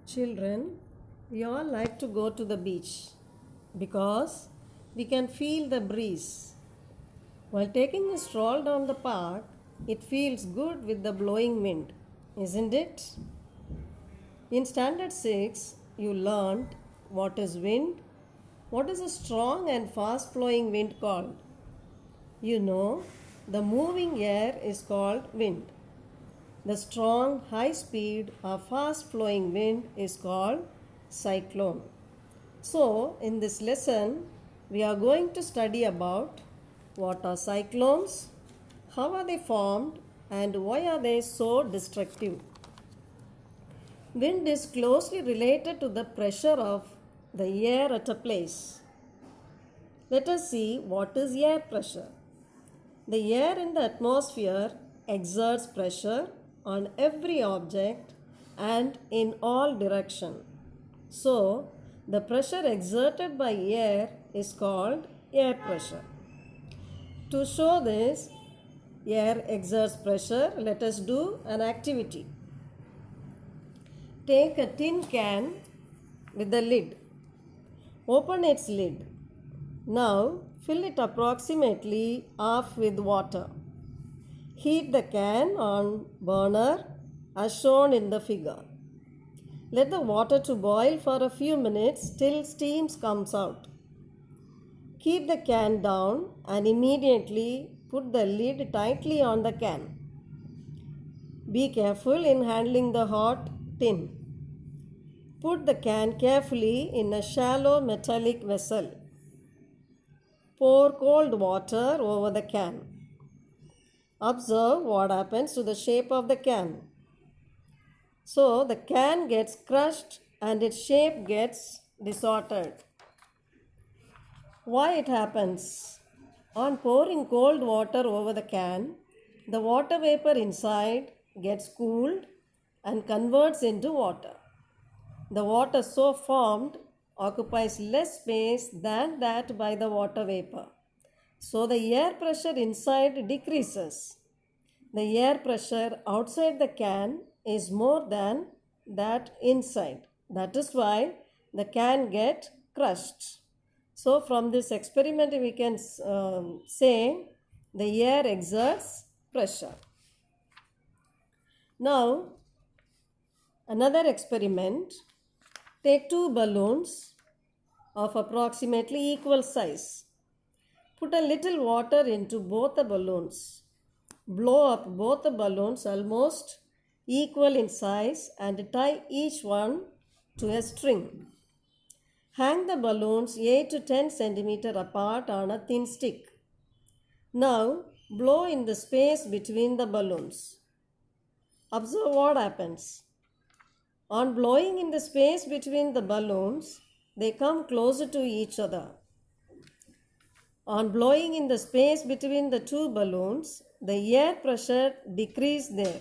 Children, we all like to go to the beach because we can feel the breeze. While taking a stroll down the park, it feels good with the blowing wind, isn't it? In Standard 6, you learned what is wind, what is a strong and fast flowing wind called. You know, the moving air is called wind. The strong, high speed, or fast flowing wind is called cyclone. So, in this lesson, we are going to study about what are cyclones, how are they formed, and why are they so destructive. Wind is closely related to the pressure of the air at a place. Let us see what is air pressure. The air in the atmosphere exerts pressure on every object and in all directions. So, the pressure exerted by air is called air pressure. To show this, air exerts pressure, let us do an activity. Take a tin can with a lid. Open its lid. Now, fill it approximately half with water. Heat the can on burner as shown in the figure. Let the water to boil for a few minutes till steam comes out. Keep the can down and immediately put the lid tightly on the can. Be careful in handling the hot tin. Put the can carefully in a shallow metallic vessel. Pour cold water over the can. Observe what happens to the shape of the can. So the can gets crushed and its shape gets distorted. Why it happens? On pouring cold water over the can, the water vapor inside gets cooled and converts into water. The water so formed occupies less space than that by the water vapor. So the air pressure inside decreases. The air pressure outside the can is more than that inside. That is why the can get crushed. So from this experiment we can say the air exerts pressure. Now another experiment. Take two balloons of approximately equal size. Put a little water into both the balloons. Blow up both the balloons almost equal in size and tie each one to a string. Hang the balloons 8 to 10 cm apart on a thin stick. Now blow in the space between the balloons. Observe what happens. On blowing in the space between the balloons, they come closer to each other. On blowing in the space between the two balloons, the air pressure decreases there.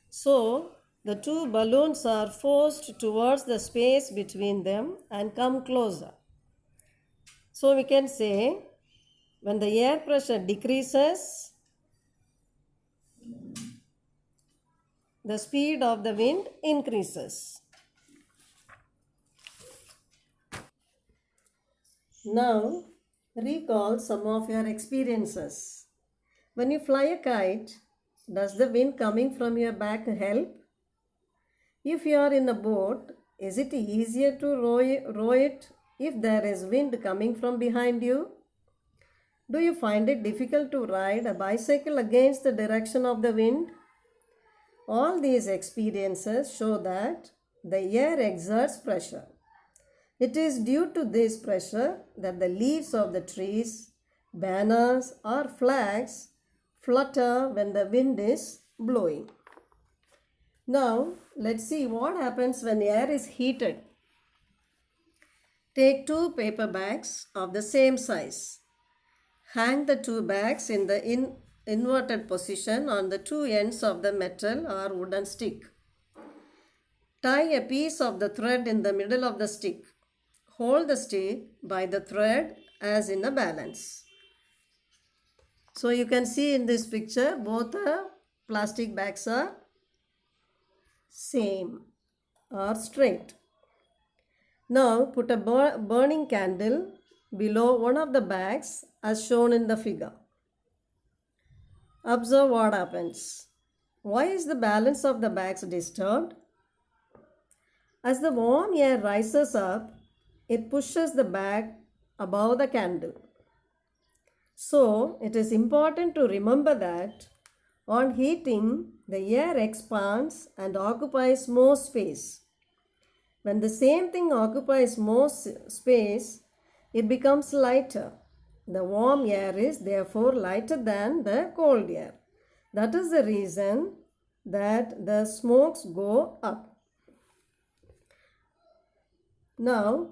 So, the two balloons are forced towards the space between them and come closer. So, we can say when the air pressure decreases, the speed of the wind increases. Now, recall some of your experiences. When you fly a kite, does the wind coming from your back help? If you are in a boat, is it easier to row it if there is wind coming from behind you? Do you find it difficult to ride a bicycle against the direction of the wind? All these experiences show that the air exerts pressure. It is due to this pressure that the leaves of the trees, banners, or flags flutter when the wind is blowing. Now, let's see what happens when air is heated. Take two paper bags of the same size. Hang the two bags in the inverted position on the two ends of the metal or wooden stick. Tie a piece of the thread in the middle of the stick. Hold the stick by the thread as in a balance. So you can see in this picture both the plastic bags are same. are straight. Now put a burning candle below one of the bags as shown in the figure. Observe what happens. Why is the balance of the bags disturbed? As the warm air rises up, it pushes the bag above the candle. So, it is important to remember that on heating, the air expands and occupies more space. When the same thing occupies more space, it becomes lighter. The warm air is therefore lighter than the cold air. That is the reason that the smokes go up. Now,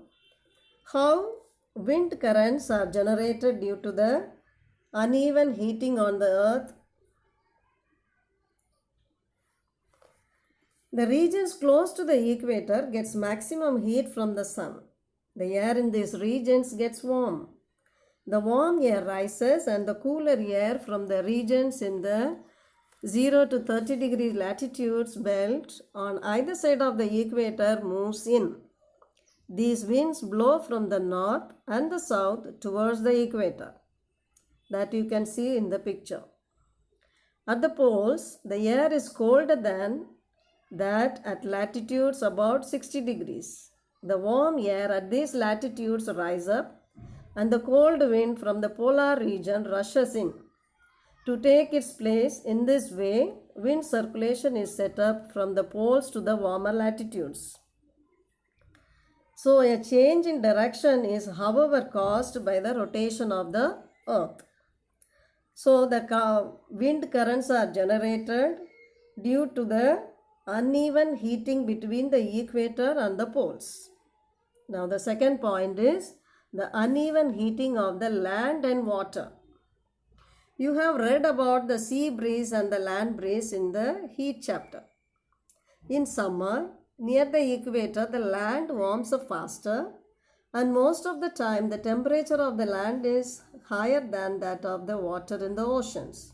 how wind currents are generated due to the uneven heating on the earth. The regions close to the equator gets maximum heat from the sun. The air in these regions gets warm. The warm air rises and the cooler air from the regions in the 0 to 30 degree latitudes belt on either side of the equator moves in. These winds blow from the north and the south towards the equator, that you can see in the picture. At the poles, the air is colder than that at latitudes about 60 degrees. The warm air at these latitudes rise up and the cold wind from the polar region rushes in. To take its place in this way, wind circulation is set up from the poles to the warmer latitudes. So, a change in direction is, however, caused by the rotation of the earth. So, the wind currents are generated due to the uneven heating between the equator and the poles. Now, the second point is the uneven heating of the land and water. You have read about the sea breeze and the land breeze in the heat chapter. In summer, near the equator, the land warms up faster, and most of the time the temperature of the land is higher than that of the water in the oceans.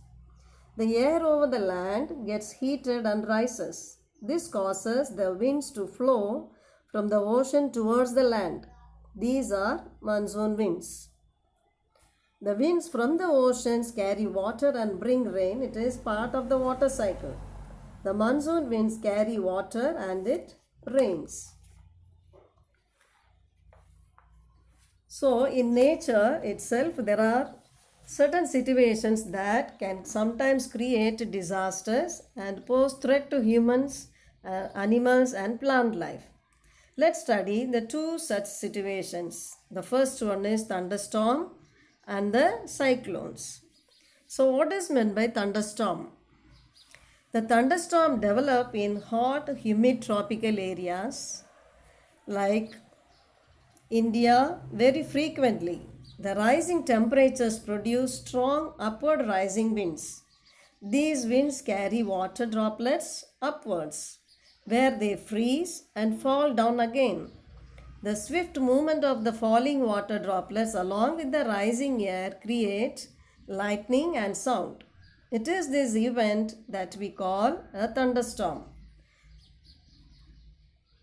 The air over the land gets heated and rises. This causes the winds to flow from the ocean towards the land. These are monsoon winds. The winds from the oceans carry water and bring rain. It is part of the water cycle. The monsoon winds carry water and it rains. So, in nature itself, there are certain situations that can sometimes create disasters and pose threat to humans, animals and plant life. Let's study the two such situations. The first one is thunderstorm and the cyclones. So, what is meant by thunderstorm? The thunderstorm develop in hot, humid tropical areas like India very frequently. The rising temperatures produce strong upward rising winds. These winds carry water droplets upwards, where they freeze and fall down again. The swift movement of the falling water droplets along with the rising air create lightning and sound. It is this event that we call a thunderstorm.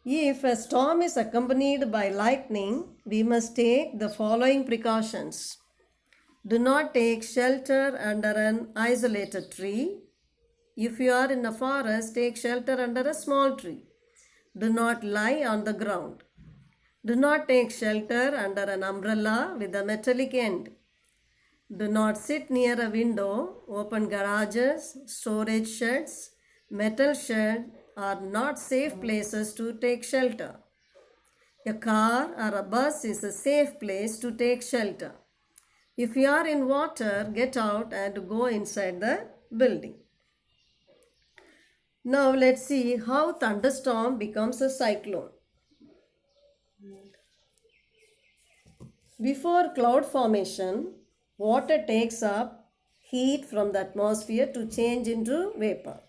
If a storm is accompanied by lightning, we must take the following precautions. Do not take shelter under an isolated tree. If you are in a forest, take shelter under a small tree. Do not lie on the ground. Do not take shelter under an umbrella with a metallic end. Do not sit near a window. Open garages, storage sheds, metal sheds are not safe places to take shelter. A car or a bus is a safe place to take shelter. If you are in water, get out and go inside the building. Now let's see how thunderstorm becomes a cyclone. Before cloud formation, water takes up heat from the atmosphere to change into vapor.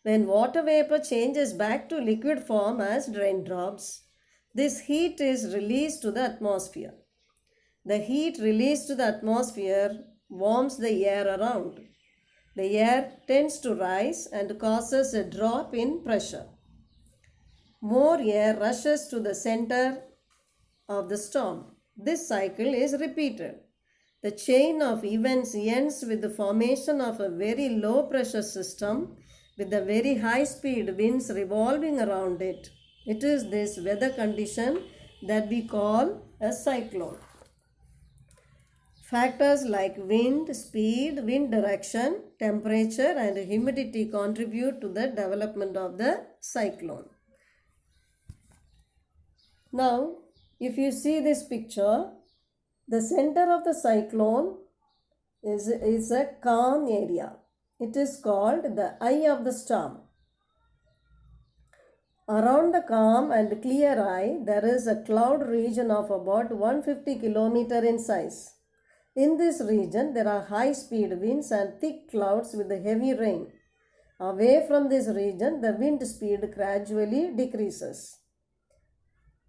When water vapor changes back to liquid form as raindrops, this heat is released to the atmosphere. The heat released to the atmosphere warms the air around. The air tends to rise and causes a drop in pressure. more air rushes to the center of the storm. This cycle is repeated. The chain of events ends with the formation of a very low pressure system with the very high speed winds revolving around it. It is this weather condition that we call a cyclone. Factors like wind, speed, wind direction, temperature, and humidity contribute to the development of the cyclone. Now, if you see this picture, the center of the cyclone is a calm area. It is called the eye of the storm. Around the calm and clear eye, there is a cloud region of about 150 km in size. In this region, there are high-speed winds and thick clouds with heavy rain. Away from this region, the wind speed gradually decreases.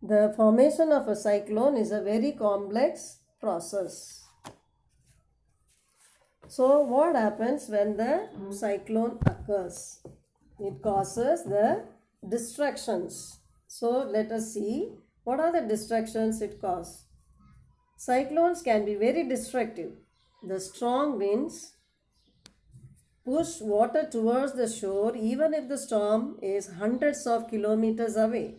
The formation of a cyclone is a very complex process. So, what happens when the cyclone occurs? It causes the distractions. So, let us see what are the distractions it causes. Cyclones can be very destructive. The strong winds push water towards the shore even if the storm is hundreds of kilometers away.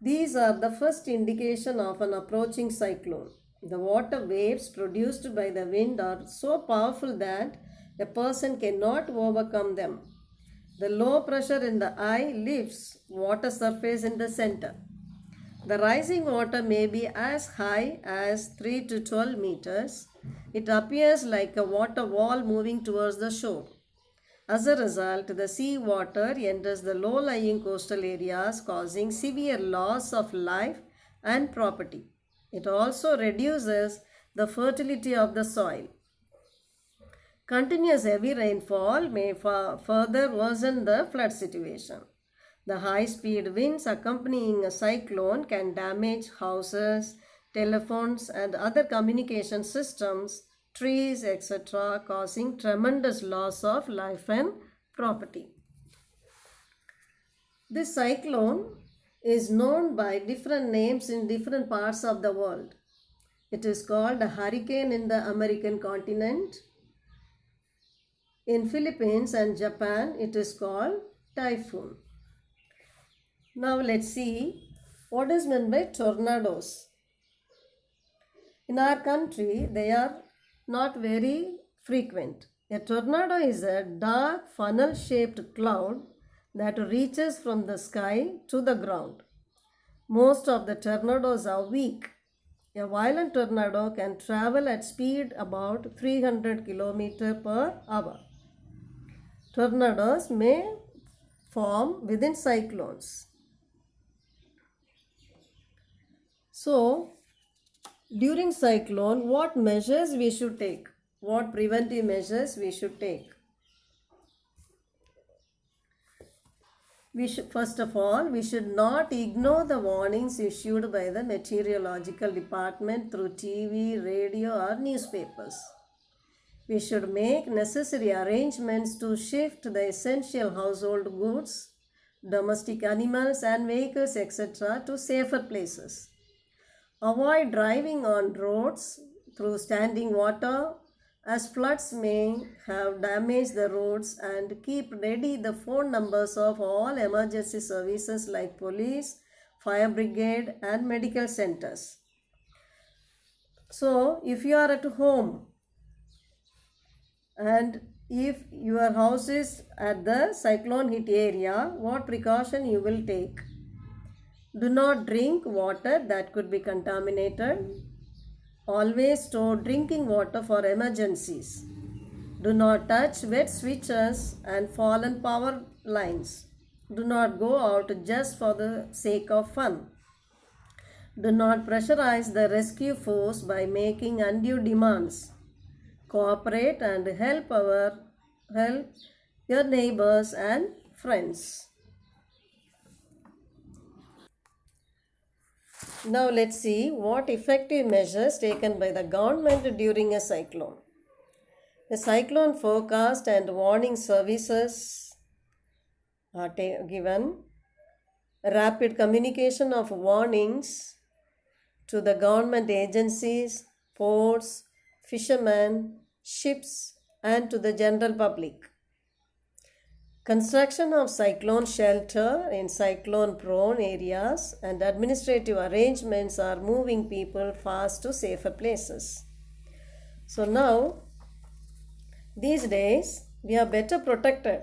These are the first indication of an approaching cyclone. The water waves produced by the wind are so powerful that a person cannot overcome them. The low pressure in the eye lifts water surface in the center. The rising water may be as high as 3 to 12 meters. It appears like a water wall moving towards the shore. As a result, the sea water enters the low-lying coastal areas, causing severe loss of life and property. It also reduces the fertility of the soil. Continuous heavy rainfall may further worsen the flood situation. The high-speed winds accompanying a cyclone can damage houses, telephones, and other communication systems, trees, etc., causing tremendous loss of life and property. This cyclone is known by different names in different parts of the world. It is called a hurricane in the American continent. In Philippines and Japan, it is called typhoon. Now let's see what is meant by tornadoes. In our country, they are not very frequent. A tornado is a dark funnel-shaped cloud that reaches from the sky to the ground. Most of the tornadoes are weak. A violent tornado can travel at speed about 300 km per hour. Tornadoes may form within cyclones. So, during cyclone, what measures we should take? What preventive measures we should take? First of all, we should not ignore the warnings issued by the meteorological department through TV, radio, or newspapers. We should make necessary arrangements to shift the essential household goods, domestic animals, and vehicles, etc., to safer places. Avoid driving on roads through standing water, as floods may have damaged the roads, and keep ready the phone numbers of all emergency services like police, fire brigade, and medical centers. So, if you are at home and if your house is at the cyclone hit area, what precaution you will take? Do not drink water that could be contaminated. Always store drinking water for emergencies. Do not touch wet switches and fallen power lines. Do not go out just for the sake of fun. Do not pressurize the rescue force by making undue demands. Cooperate and help your neighbors and friends. Now let's see what effective measures taken by the government during a cyclone. The cyclone forecast and warning services are given. rapid communication of warnings to the government agencies, ports, fishermen, ships, and to the general public. Construction of cyclone shelter in cyclone prone areas and administrative arrangements are moving people fast to safer places. So now, these days, we are better protected.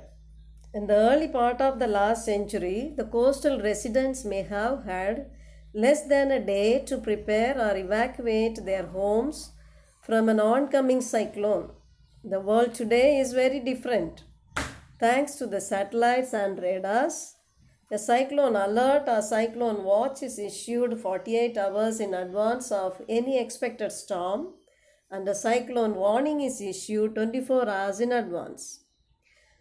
In the early part of the last century, the coastal residents may have had less than a day to prepare or evacuate their homes from an oncoming cyclone. The world today is very different. Thanks to the satellites and radars, a cyclone alert or cyclone watch is issued 48 hours in advance of any expected storm, and a cyclone warning is issued 24 hours in advance.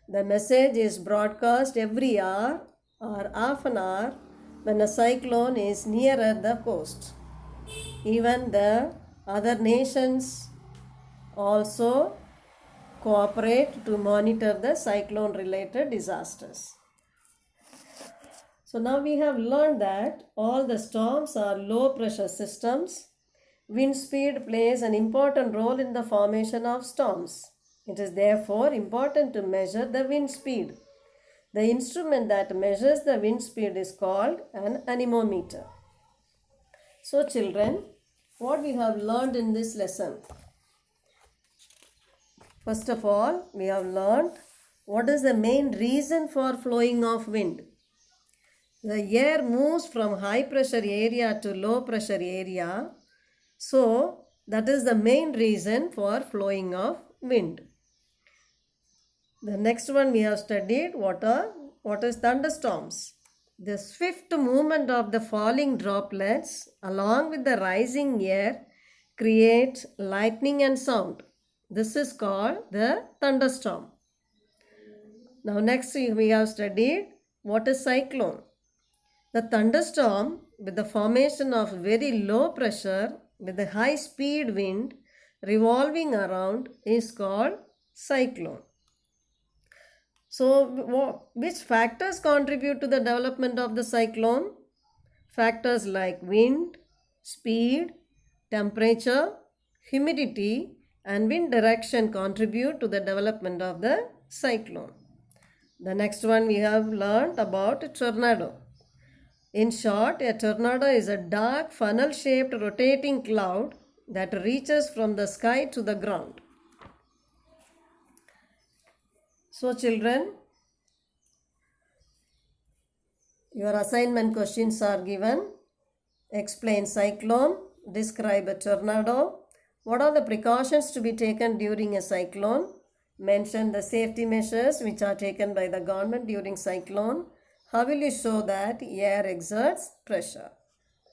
The message is broadcast every hour or half an hour when a cyclone is nearer the coast. Even the other nations also cooperate to monitor the cyclone related disasters. So now we have learned that all the storms are low pressure systems. Wind speed plays an important role in the formation of storms. It is therefore important to measure the wind speed. The instrument that measures the wind speed is called an anemometer. So children, what we have learned in this lesson? First of all, we have learned what is the main reason for flowing of wind. The air moves from high pressure area to low pressure area. So that is the main reason for flowing of wind. The next one we have studied what is thunderstorms. The swift movement of the falling droplets along with the rising air create lightning and sound. This is called the thunderstorm. Now next we have studied what is cyclone. The thunderstorm with the formation of very low pressure with a high speed wind revolving around is called cyclone. So which factors contribute to the development of the cyclone? Factors like wind, speed, temperature, humidity, and wind direction contribute to the development of the cyclone. The next one we have learned about a tornado. In short, a tornado is a dark funnel-shaped rotating cloud that reaches from the sky to the ground. So children, your assignment questions are given. Explain cyclone, describe a tornado. What are the precautions to be taken during a cyclone? Mention the safety measures which are taken by the government during cyclone. How will you show that air exerts pressure?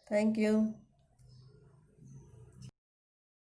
Thank you.